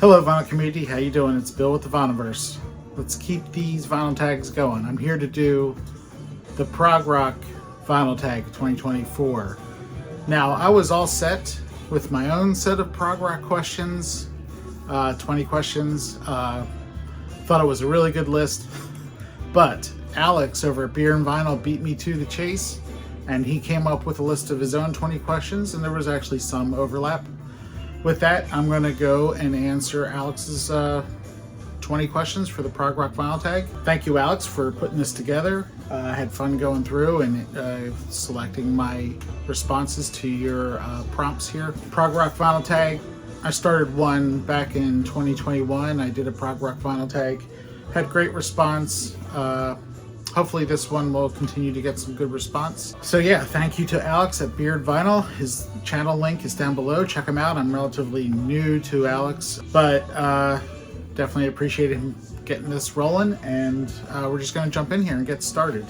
Hello vinyl community, how you doing? It's Bill with the Vinylverse. Let's keep these vinyl tags going. I'm here to do the Prog Rock Vinyl Tag 2024. Now, I was all set with my own set of prog rock questions, 20 questions. Thought it was a really good list, but Alex over at Beer and Vinyl beat me to the chase, and he came up with a list of his own 20 questions, and there was actually some overlap. With that, I'm going to go and answer Alex's 20 questions for the Prog Rock Vinyl Tag. Thank you, Alex, for putting this together. I had fun going through and selecting my responses to your prompts here. Prog Rock Vinyl Tag, I started one back in 2021. I did a Prog Rock Vinyl Tag, had great response. Hopefully this one will continue to get some good response. So yeah, thank you to Alex at Beard Vinyl. His channel link is down below. Check him out. I'm relatively new to Alex, but definitely appreciate him getting this rolling, and we're just gonna jump in here and get started.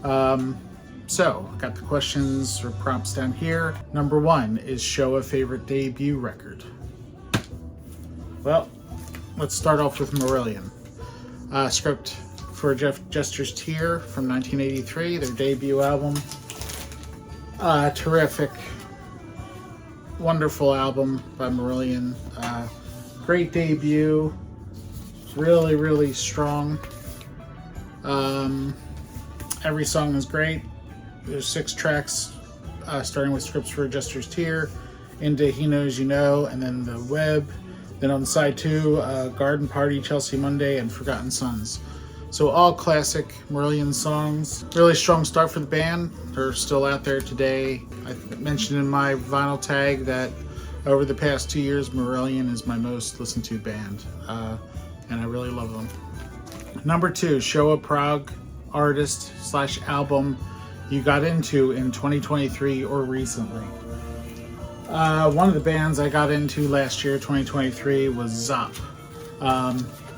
So, got the questions or prompts down here. Number one is show a favorite debut record. Well, let's start off with Marillion. Script for Jester's Tear from 1983, their debut album. Terrific, wonderful album by Marillion. Great debut, really strong. Every song is great. There's 6 tracks, starting with Scripts for Jester's Tear, into He Knows You Know, and then The Web. Then on side 2, Garden Party, Chelsea Monday, and Forgotten Sons. So all classic Marillion songs. Really strong start for the band. They're still out there today. I mentioned in my vinyl tag that over the past 2 years, Marillion is my most listened to band, and I really love them. Number 2, show a prog artist / album you got into in 2023 or recently. One of the bands I got into last year, 2023, was Zop.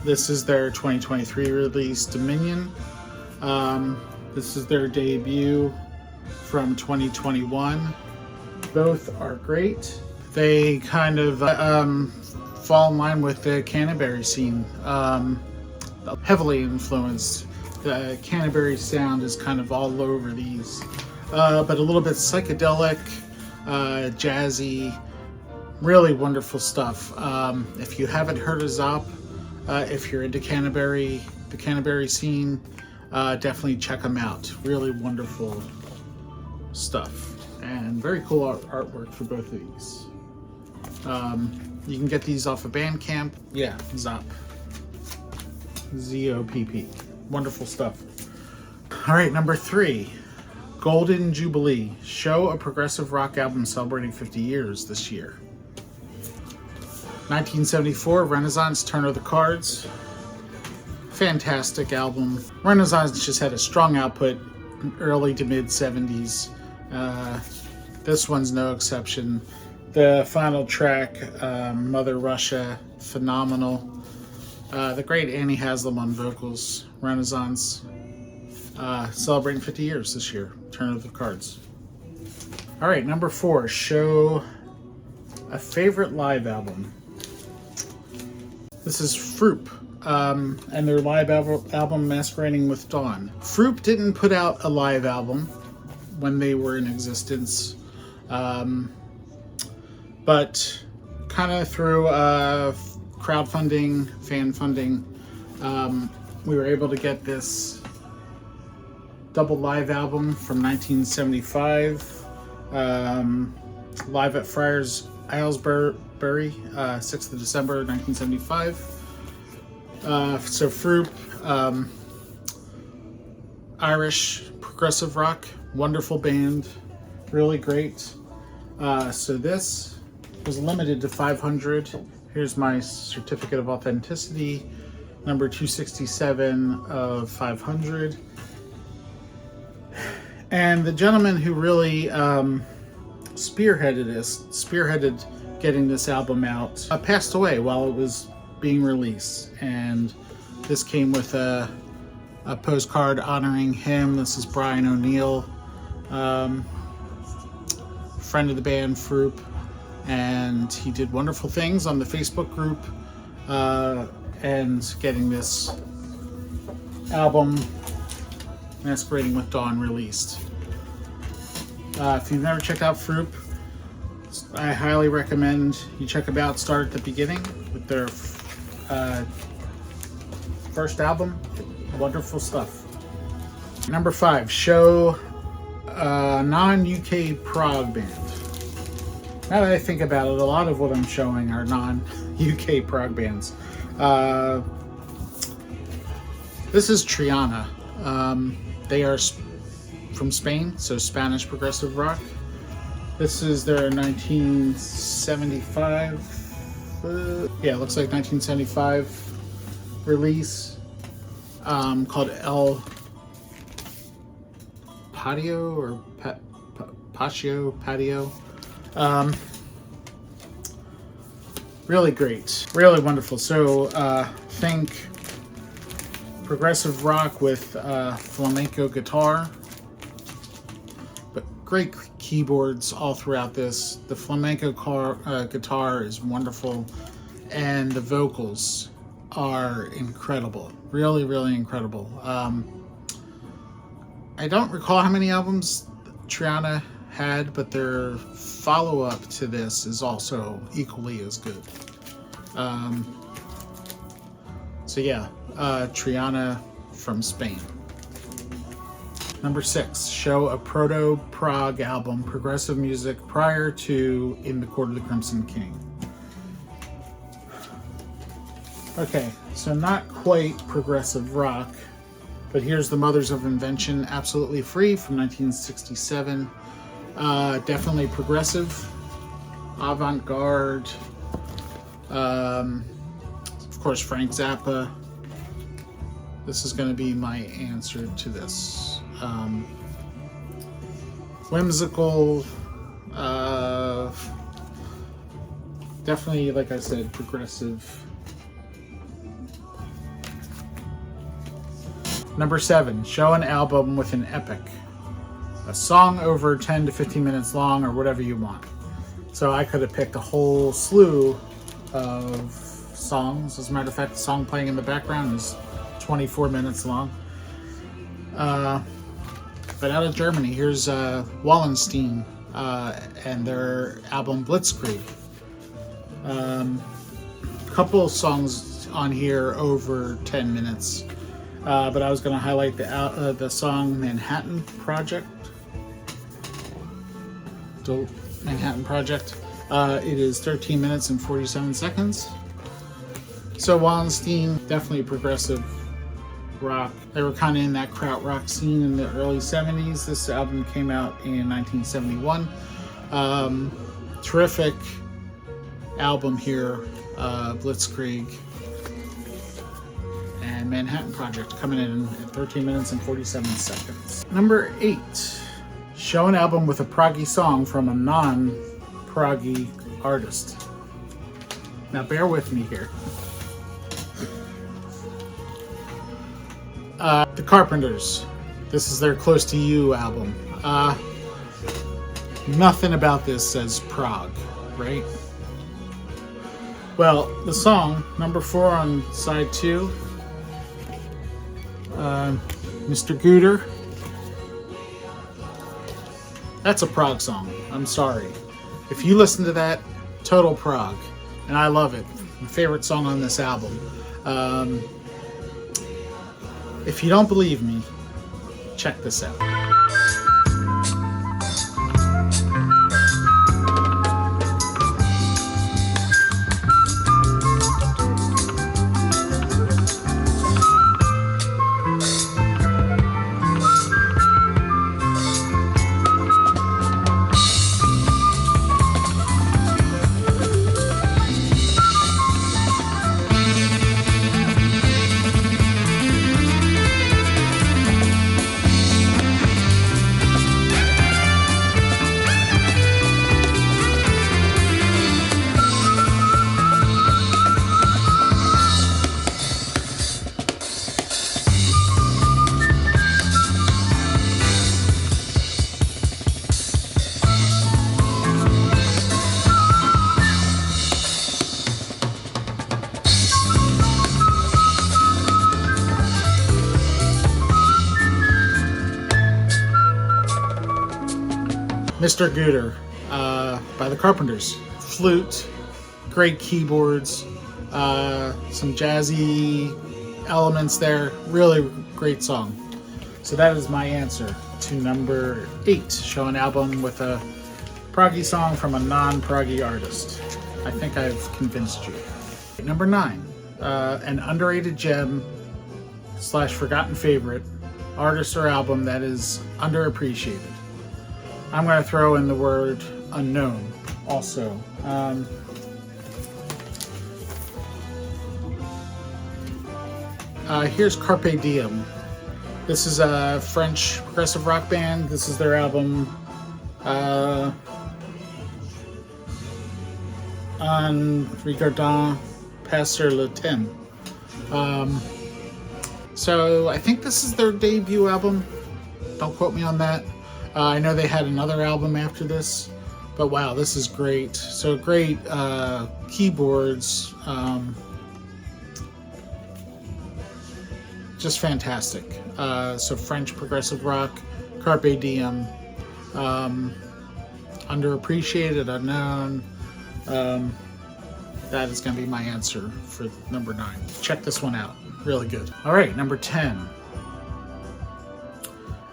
This is their 2023 release, Dominion. This is their debut from 2021. Both are great. They kind of fall in line with the Canterbury scene. Heavily influenced. The Canterbury sound is kind of all over these, but a little bit psychedelic, jazzy, really wonderful stuff. If you haven't heard of Zop, if you're into Canterbury, the Canterbury scene, definitely check them out. Really wonderful stuff, and very cool artwork for both of these. You can get these off of Bandcamp. Yeah, Zop. Z-O-P-P. Wonderful stuff. All right, number 3, Golden Jubilee. Show a progressive rock album celebrating 50 years this year. 1974, Renaissance, Turn of the Cards. Fantastic album. Renaissance just had a strong output early to mid 70s. This one's no exception. The final track, Mother Russia, phenomenal. The great Annie Haslam on vocals. Renaissance, celebrating 50 years this year. Turn of the Cards. All right, number 4, show a favorite live album. This is Froop, and their live album Masquerading with Dawn. Froop didn't put out a live album when they were in existence, but kind of through crowdfunding, fan funding, we were able to get this double live album from 1975, live at Friars Aylesbury, 6th of December 1975. So Froop, Irish progressive rock, wonderful band, really great. So this was limited to 500. Here's my certificate of authenticity, number 267 of 500. And the gentleman who really spearheaded getting this album out, passed away while it was being released. And this came with a postcard honoring him. This is Brian O'Neill, friend of the band Froop, and he did wonderful things on the Facebook group and getting this album, Masquerading with Dawn, released. If you've never checked out Froop, I highly recommend you check them out. Start at the beginning with their first album. Wonderful stuff. Number 5, show a non-UK prog band. Now that I think about it, a lot of what I'm showing are non-UK prog bands. This is Triana. They are from Spain, so Spanish progressive rock. This is their 1975, yeah, it looks like 1975 release, called El Patio or Patio. Really great, really wonderful. So think progressive rock with flamenco guitar, but great keyboards all throughout this. The flamenco guitar is wonderful, and the vocals are incredible. Really, really incredible. I don't recall how many albums Triana had, but their follow-up to this is also equally as good. So yeah, Triana from Spain. Number 6, show a proto-prog album, progressive music prior to In the Court of the Crimson King. Okay, so not quite progressive rock, but here's The Mothers of Invention, Absolutely Free from 1967. Definitely progressive, avant-garde. Of course, Frank Zappa. This is going to be my answer to this. Whimsical, definitely, like I said, progressive. Number 7, show an album with an epic. A song over 10 to 15 minutes long, or whatever you want. So I could have picked a whole slew of songs. As a matter of fact, the song playing in the background is 24 minutes long. But out of Germany, here's Wallenstein and their album Blitzkrieg. Couple of songs on here over 10 minutes. But I was going to highlight the song Manhattan Project. Manhattan Project. It is 13 minutes and 47 seconds. So Wallenstein, definitely progressive rock. They were kind of in that krautrock scene in the early 70s. This album came out in 1971. Terrific album here, Blitzkrieg and Manhattan Project, coming in at 13 minutes and 47 seconds. Number 8, show an album with a proggy song from a non-proggy artist. Now bear with me here. The Carpenters. This is their Close to You album. Nothing about this says prog, right? Well, the song, number 4 on side 2, Mr. Gooter. That's a prog song. I'm sorry. If you listen to that, total prog. And I love it. My favorite song on this album. If you don't believe me, check this out. Mr. Gooder by the Carpenters. Flute, great keyboards, some jazzy elements there. Really great song. So that is my answer to number 8. Show an album with a proggy song from a non-proggy artist. I think I've convinced you. Number 9, an underrated gem / forgotten favorite, artist or album that is underappreciated. I'm going to throw in the word unknown also. Here's Carpe Diem. This is a French progressive rock band. This is their album En regardant passer le temps. So I think this is their debut album. Don't quote me on that. I know they had another album after this, but wow, this is great. So great keyboards, just fantastic. So French progressive rock, Carpe Diem, underappreciated, unknown. That is going to be my answer for number 9. Check this one out. Really good. All right, number 10.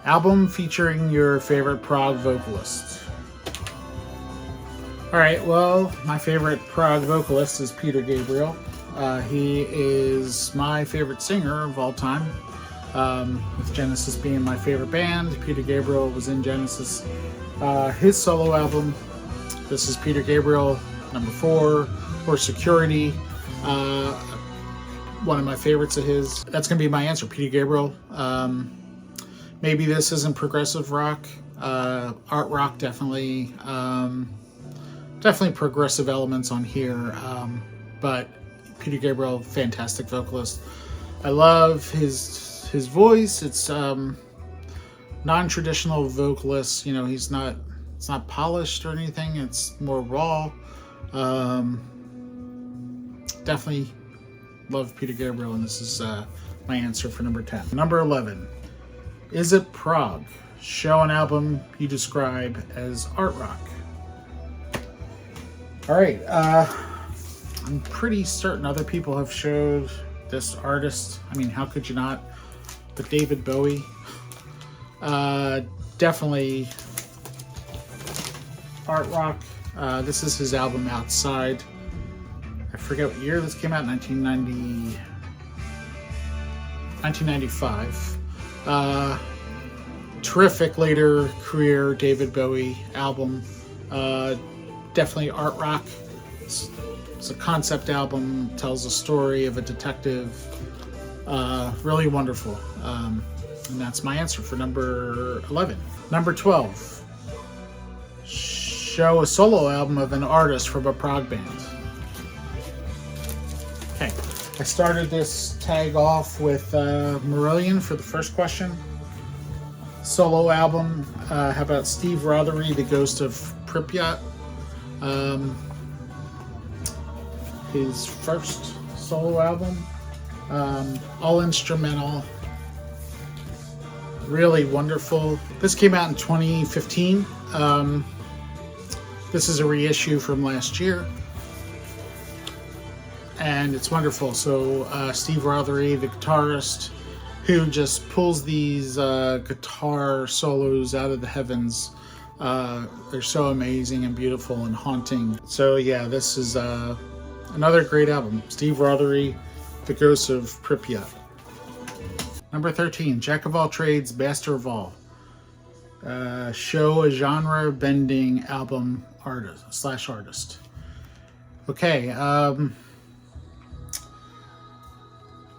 Album featuring your favorite prog vocalist. All right, well, my favorite prog vocalist is Peter Gabriel. He is my favorite singer of all time. With Genesis being my favorite band, Peter Gabriel was in Genesis. His solo album, this is Peter Gabriel, number 4, or Security. One of my favorites of his. That's going to be my answer, Peter Gabriel. Maybe this isn't progressive rock. Art rock, definitely. Definitely progressive elements on here. But Peter Gabriel, fantastic vocalist. I love his voice. It's non-traditional vocalist. You know, it's not polished or anything. It's more raw. Definitely love Peter Gabriel, and this is my answer for number 10. Number 11. Is it prog? Show an album you describe as art rock. All right. I'm pretty certain other people have showed this artist. I mean, how could you not? But David Bowie. Definitely art rock. This is his album Outside. I forget what year this came out, 1995. Terrific later career David Bowie album. Definitely art rock. It's a concept album, tells a story of a detective. Really wonderful. And that's my answer for number 11. Number 12. Show a solo album of an artist from a prog band. Okay, I started this tag off with Marillion for the first question. Solo album, how about Steve Rothery, The Ghost of Pripyat? His first solo album, all instrumental, really wonderful. This came out in 2015. This is a reissue from last year, and it's wonderful. So Steve Rothery, the guitarist, who just pulls these guitar solos out of the heavens. They're so amazing and beautiful and haunting. So yeah, this is another great album. Steve Rothery, The Ghost of Pripyat. Number 13, Jack of all trades, master of all. Show a genre-bending album artist. Okay,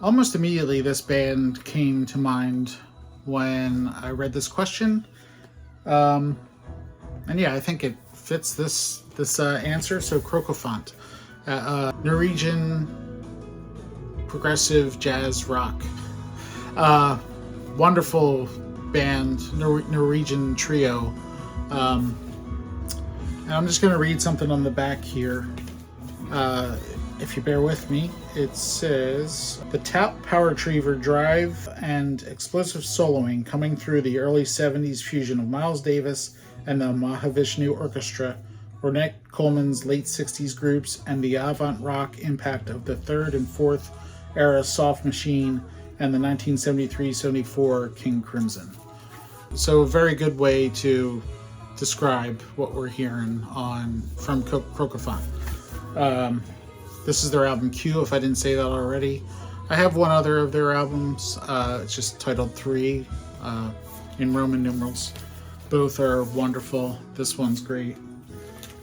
almost immediately this band came to mind when I read this question. And yeah, I think it fits this answer. So Crocofont, Norwegian progressive jazz rock, wonderful band, Norwegian trio. And I'm just going to read something on the back here. If you bear with me, it says, the tap power retriever drive and explosive soloing coming through the early 70s fusion of Miles Davis and the Mahavishnu Orchestra, Ornette Coleman's late 60s groups, and the avant-rock impact of the third and fourth era Soft Machine and the 1973-74 King Crimson. So a very good way to describe what we're hearing from Crocofont. This is their album Q, if I didn't say that already. I have one other of their albums. It's just titled 3 in Roman numerals. Both are wonderful. This one's great.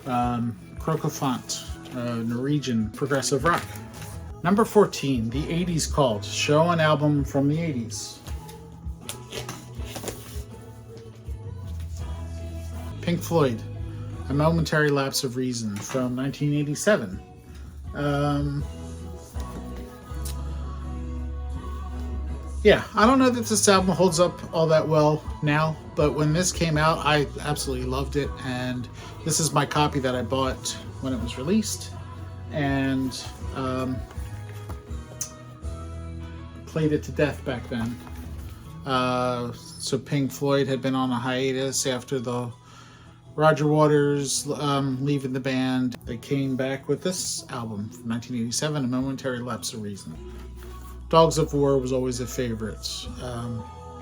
Crocofont, Norwegian progressive rock. Number 14, the 80s Cult. Show an album from the 80s. Pink Floyd, A Momentary Lapse of Reason from 1987. Yeah, I don't know that this album holds up all that well now, but when this came out, I absolutely loved it, and this is my copy that I bought when it was released, and played it to death back then. So Pink Floyd had been on a hiatus after the Roger Waters leaving the band. They came back with this album from 1987, A Momentary Lapse of Reason. Dogs of War was always a favorite,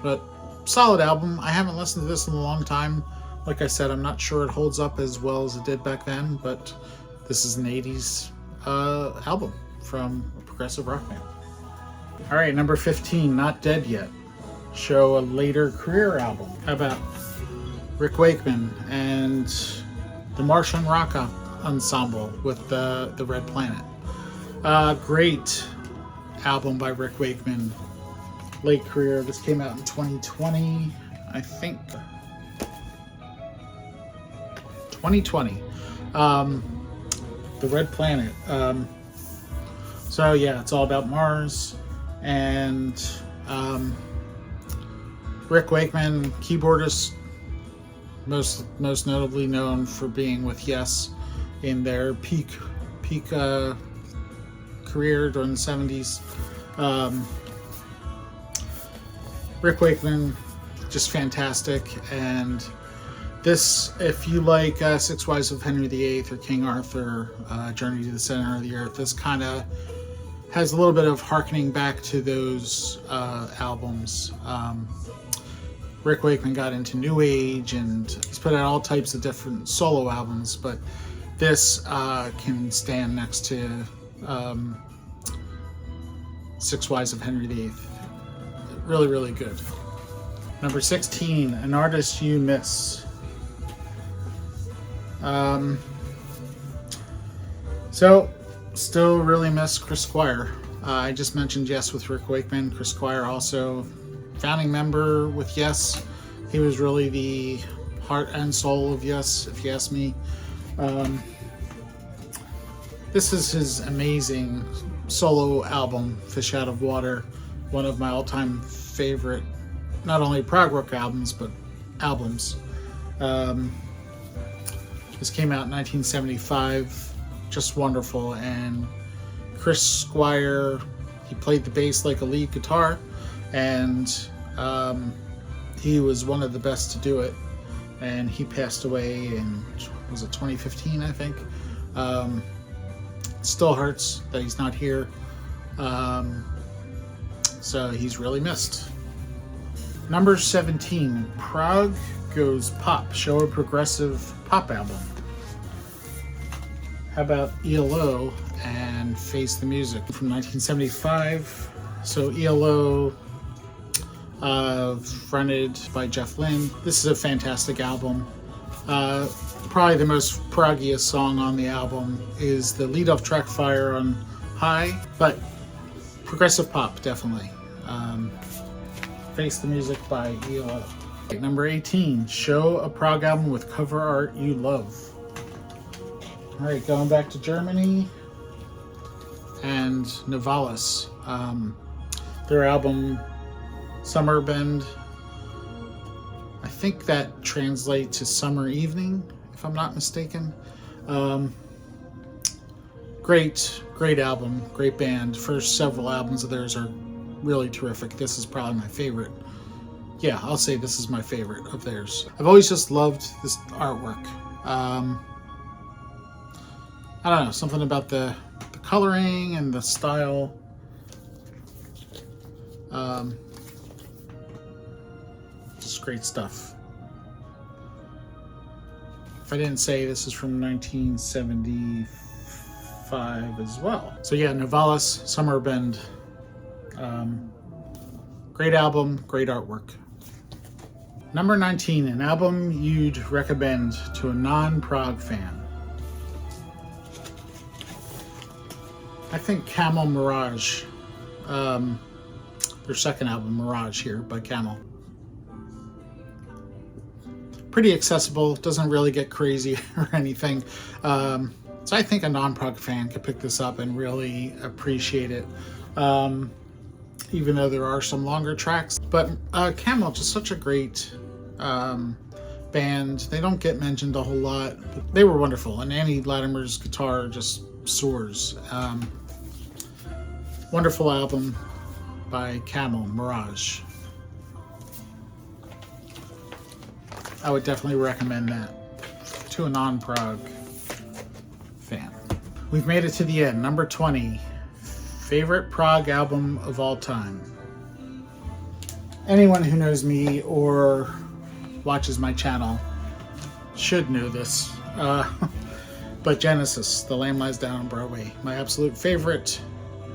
but solid album. I haven't listened to this in a long time. Like I said, I'm not sure it holds up as well as it did back then, but this is an 80s album from a progressive rock band. All right, number 15, Not Dead Yet. Show a later career album. How about Rick Wakeman and the Martian Rock Ensemble with the Red Planet. Great album by Rick Wakeman, late career. This came out in 2020, I think. 2020. The Red Planet. So yeah, it's all about Mars, and Rick Wakeman, keyboardist, most notably known for being with Yes in their peak career during the 70s. Rick Wakeman, just fantastic. And this, if you like Six Wives of Henry VIII or King Arthur, Journey to the Center of the Earth, this kind of has a little bit of harkening back to those albums. Rick Wakeman got into New Age, and he's put out all types of different solo albums, but this can stand next to Six Wives of Henry VIII. Really, really good. Number 16, An Artist You Miss. So, still really miss Chris Squire. I just mentioned Yes with Rick Wakeman. Chris Squire also founding member with Yes. He was really the heart and soul of Yes, if you ask me. This is his amazing solo album, Fish Out of Water, one of my all-time favorite, not only prog rock albums, but albums. This came out in 1975, just wonderful, and Chris Squire, he played the bass like a lead guitar, and he was one of the best to do it, and he passed away in, was it 2015, I think. Still hurts that he's not here. So he's really missed. Number 17, Prog Goes Pop. Show a progressive pop album. How about ELO and Face the Music from 1975. So ELO, fronted by Jeff Lynne. This is a fantastic album. Probably the most proggiest song on the album is the lead-off track, Fire on High, but progressive pop, definitely. Face the Music by ELO. Number 18, show a prog album with cover art you love. All right, going back to Germany, and Novalis. Their album Summer Bend, I think that translates to Summer Evening, if I'm not mistaken. Great album, great band. First several albums of theirs are really terrific. This is probably my favorite yeah, I'll say this is my favorite of theirs. I've always just loved this artwork. I don't know, something about the coloring and the style. Just great stuff. If I didn't say, this is from 1975 as well. So yeah, Novalis, Summer Bend. Great album, great artwork. Number 19, an album you'd recommend to a non-prog fan. I think Camel Mirage. Their second album, Mirage, here by Camel. Pretty accessible, doesn't really get crazy or anything. So I think a non-prog fan could pick this up and really appreciate it. Even though there are some longer tracks. But Camel, just such a great band. They don't get mentioned a whole lot, but they were wonderful. And Annie Latimer's guitar just soars. Wonderful album by Camel, Mirage. I would definitely recommend that to a non-prog fan. We've made it to the end. Number 20, favorite prog album of all time. Anyone who knows me or watches my channel should know this. But Genesis, The Lamb Lies Down on Broadway. My absolute favorite,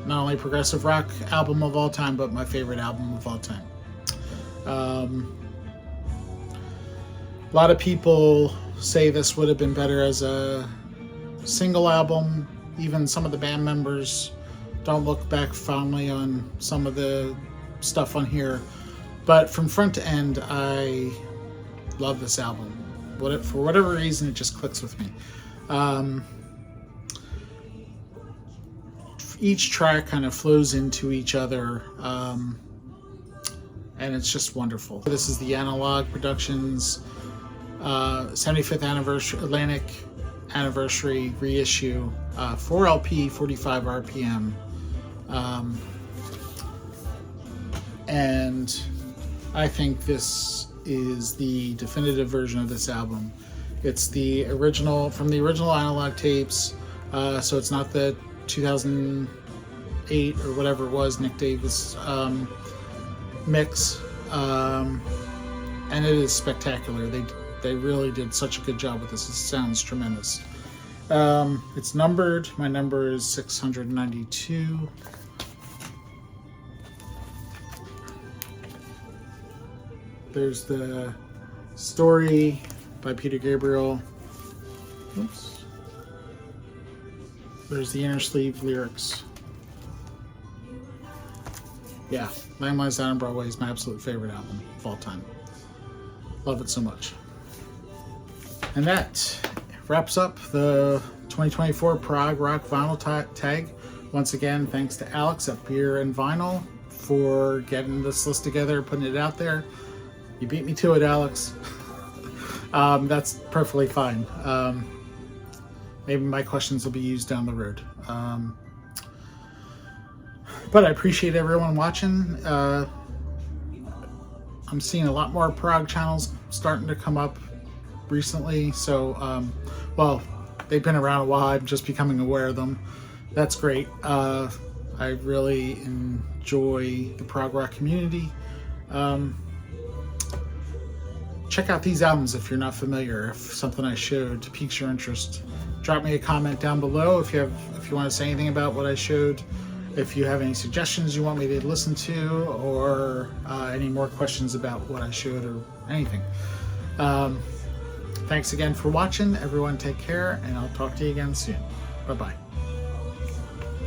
not only progressive rock album of all time, but my favorite album of all time. A lot of people say this would have been better as a single album. Even some of the band members don't look back fondly on some of the stuff on here. But from front to end, I love this album. For whatever reason, it just clicks with me. Each track kind of flows into each other, and it's just wonderful. This is the Analog Productions 75th anniversary, Atlantic anniversary reissue, 4 LP, 45 RPM, and I think this is the definitive version of this album. It's the original, from the original analog tapes, so it's not the 2008 or whatever it was, Nick Davis mix, and it is spectacular. They really did such a good job with this. It sounds tremendous. It's numbered. My number is 692. There's the story by Peter Gabriel. Oops. There's the inner sleeve lyrics. Yeah, Lamb Lies Down on Broadway is my absolute favorite album of all time. Love it so much. And that wraps up the 2024 Prog Rock Vinyl Tag. Once again, thanks to Alex at Beer and Vinyl for getting this list together, putting it out there. You beat me to it, Alex. That's perfectly fine. Maybe my questions will be used down the road. But I appreciate everyone watching. I'm seeing a lot more prog channels starting to come up recently. So, well, they've been around a while. I'm just becoming aware of them. That's great. I really enjoy the prog rock community. Check out these albums if you're not familiar. If something I showed piques your interest, drop me a comment down below if you want to say anything about what I showed. If you have any suggestions you want me to listen to, or any more questions about what I showed or anything. Thanks again for watching. Everyone take care, and I'll talk to you again soon. Bye-bye.